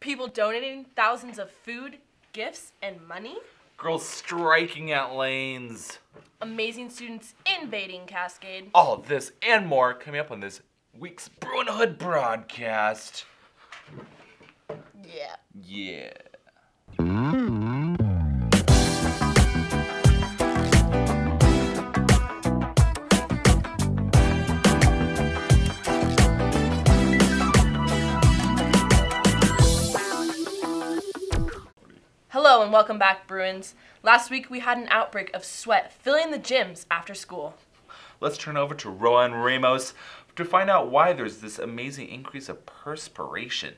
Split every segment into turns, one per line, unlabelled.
People donating thousands of food, gifts, and money.
Girls striking at lanes.
Amazing students invading Cascade.
All of this and more coming up on this week's Bruin Hood broadcast.
Yeah.
Yeah.
Hello and welcome back, Bruins. Last week we had an outbreak of sweat filling the gyms after school.
Let's turn over to Roa and Ramos to find out why there's this amazing increase of perspiration.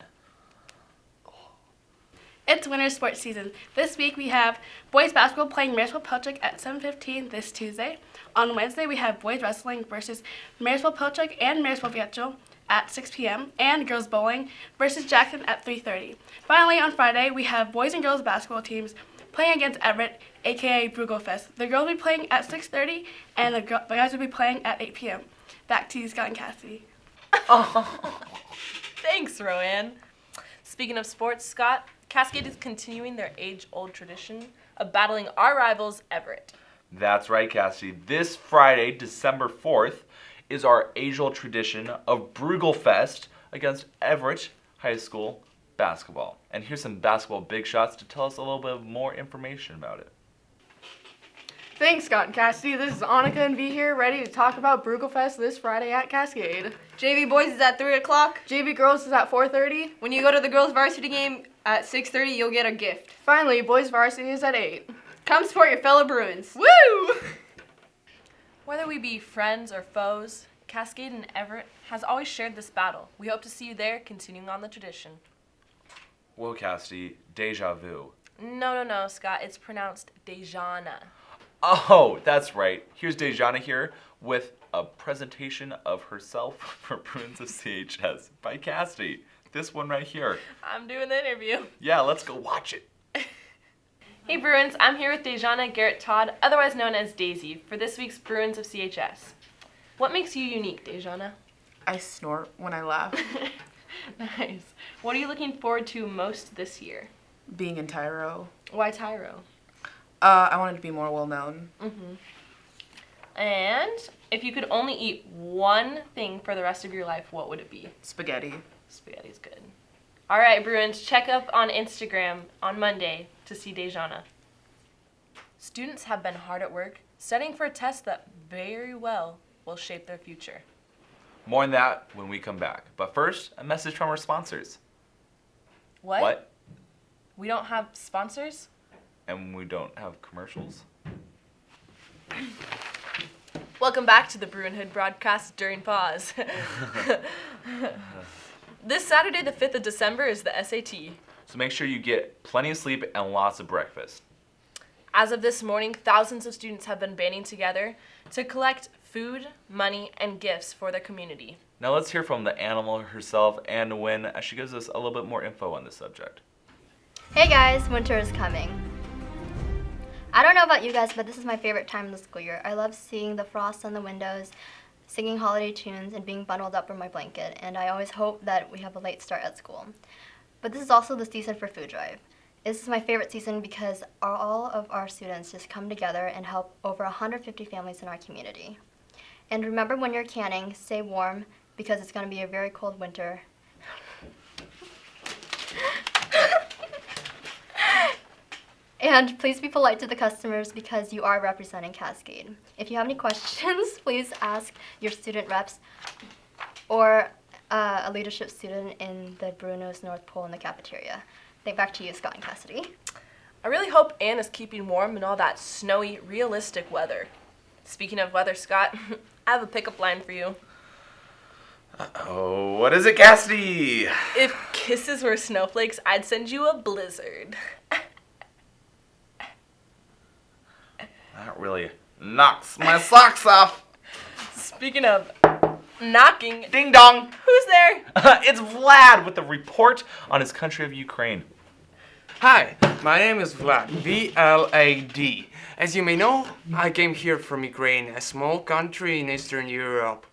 It's winter sports season. This week we have boys basketball playing Marysville Pilchuck at 7:15 this Tuesday. On Wednesday we have boys wrestling versus Marysville Pilchuck and Marysville Viejo at 6 p.m. and girls bowling versus Jackson at 3:30. Finally, on Friday we have boys and girls basketball teams playing against Everett, aka Brugelfest. The girls will be playing at 6:30 and the guys will be playing at 8 p.m. Back to you, Scott and Cassie.
Oh, thanks, Roanne. Speaking of sports, Scott, Cascade is continuing their age-old tradition of battling our rivals, Everett.
That's right, Cassie. This Friday, December 4th, is our age-old tradition of Brugelfest against Everett High School basketball. And here's some basketball big shots to tell us a little bit more information about it.
Thanks, Scott and Cassie. This is Annika and V here, ready to talk about Brugelfest this Friday at Cascade.
JV boys is at 3 o'clock.
JV girls is at 4:30.
When you go to the girls varsity game at 6:30, you'll get a gift.
Finally, boys varsity is at 8.
Come support your fellow Bruins.
Woo!
Whether we be friends or foes, Cascade and Everett has always shared this battle. We hope to see you there, continuing on the tradition.
Whoa, Cassie, deja vu.
No, Scott. It's pronounced Dejana.
Oh, that's right. Here's Dejana here with a presentation of herself for Bruins of CHS by Cassie. This one right here.
I'm doing the interview.
Yeah, let's go watch it.
Hey Bruins, I'm here with Dejana Garrett Todd, otherwise known as Daisy, for this week's Bruins of CHS. What makes you unique, Dejana?
I snort when I laugh.
Nice. What are you looking forward to most this year?
Being in Tyro.
Why Tyro?
I wanted to be more well known.
And if you could only eat one thing for the rest of your life, what would it be?
Spaghetti.
Spaghetti's good. All right, Bruins, check up on Instagram on Monday to see Dejana. Students have been hard at work, studying for a test that very well will shape their future.
More on that when we come back. But first, a message from our sponsors.
What? We don't have sponsors?
And we don't have commercials?
Welcome back to the Bruin Hood broadcast during pause. This Saturday, the 5th of December, is the SAT.
So make sure you get plenty of sleep and lots of breakfast.
As of this morning, thousands of students have been banding together to collect food, money, and gifts for their community.
Now let's hear from the animal herself, Anne Nguyen, as she gives us a little bit more info on this subject.
Hey guys, winter is coming. I don't know about you guys, but this is my favorite time of the school year. I love seeing the frost on the windows, singing holiday tunes, and being bundled up in my blanket, and I always hope that we have a late start at school. But this is also the season for food drive. This is my favorite season because all of our students just come together and help over 150 families in our community. And remember, when you're canning, stay warm because it's going to be a very cold winter. And please be polite to the customers because you are representing Cascade. If you have any questions, please ask your student reps or a leadership student in the Bruno's North Pole in the cafeteria. Back to you, Scott and Cassidy.
I really hope Anne is keeping warm in all that snowy, realistic weather. Speaking of weather, Scott, I have a pickup line for you.
Oh, what is it, Cassidy?
If kisses were snowflakes, I'd send you a blizzard.
That really knocks my socks off.
Speaking of knocking,
Ding dong.
who's there?
It's Vlad with a report on his country of Ukraine.
Hi, my name is Vlad, V-L-A-D. As you may know, I came here from Ukraine, a small country in Eastern Europe.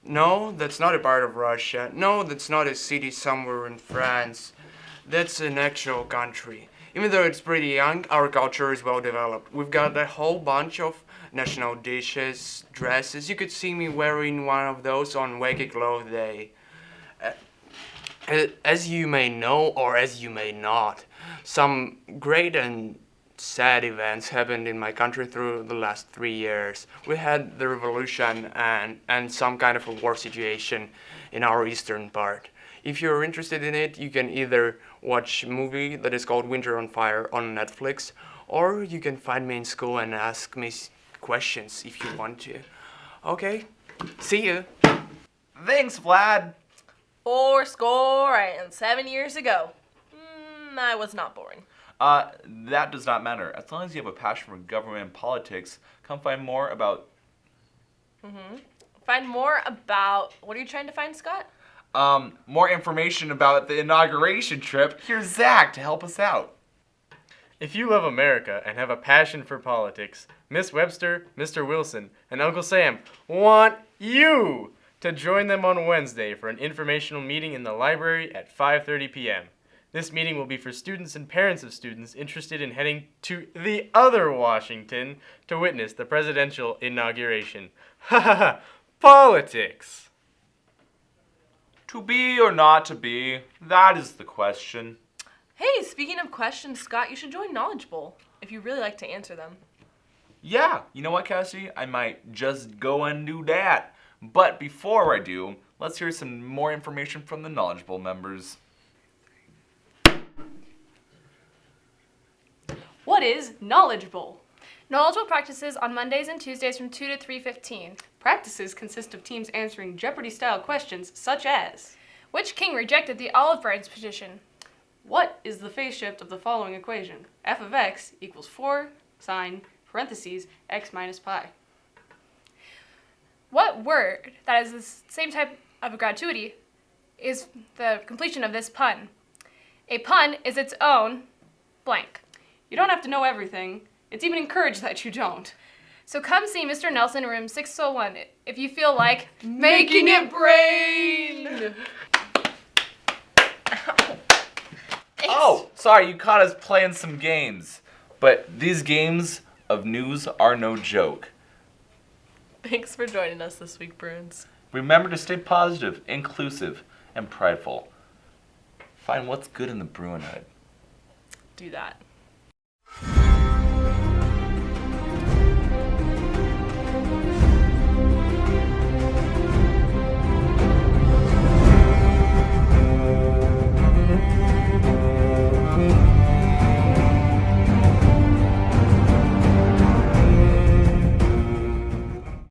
No, that's not a part of Russia. No, that's not a city somewhere in France. That's an actual country. Even though it's pretty young, our culture is well developed. We've got a whole bunch of national dishes, dresses. You could see me wearing one of those on Wake Clothes Day. As you may know, or as you may not, some great and sad events happened in my country through the last 3 years. We had the revolution and some kind of a war situation in our eastern part. If you're interested in it, you can either watch a movie that is called Winter on Fire on Netflix, or you can find me in school and ask me questions if you want to. Okay, see you.
Thanks, Vlad.
7 years ago. I was not born.
That does not matter. As long as you have a passion for government and politics, come find more about...
Find more about... What are you trying to find, Scott?
More information about the inauguration trip. Here's Zach to help us out.
If you love America and have a passion for politics, Miss Webster, Mr. Wilson, and Uncle Sam want you to join them on Wednesday for an informational meeting in the library at 5:30 p.m. This meeting will be for students and parents of students interested in heading to the other Washington to witness the presidential inauguration. Ha ha ha! Politics!
To be or not to be, that is the question.
Hey, speaking of questions, Scott, you should join Knowledge Bowl if you really like to answer them.
Yeah, you know what, Cassie? I might just go and do that. But before I do, let's hear some more information from the Knowledge Bowl members.
What is Knowledge Bowl?
Knowledge Bowl practices on Mondays and Tuesdays from 2 to 3:15.
Practices consist of teams answering Jeopardy-style questions such as,
Which king rejected the olive branch petition?
what is the phase shift of the following equation? F of x equals 4 sine parentheses x minus pi.
What word that is the same type of a gratuity is the completion of this pun? A pun is its own blank.
You don't have to know everything. It's even encouraged that you don't.
So come see Mr. Nelson in room 601 if you feel like
Making it brain!
Oh, sorry, you caught us playing some games. But these games of news are no joke.
Thanks for joining us this week, Bruins.
Remember to stay positive, inclusive, and prideful. Find what's good in the Bruin hood.
Do that.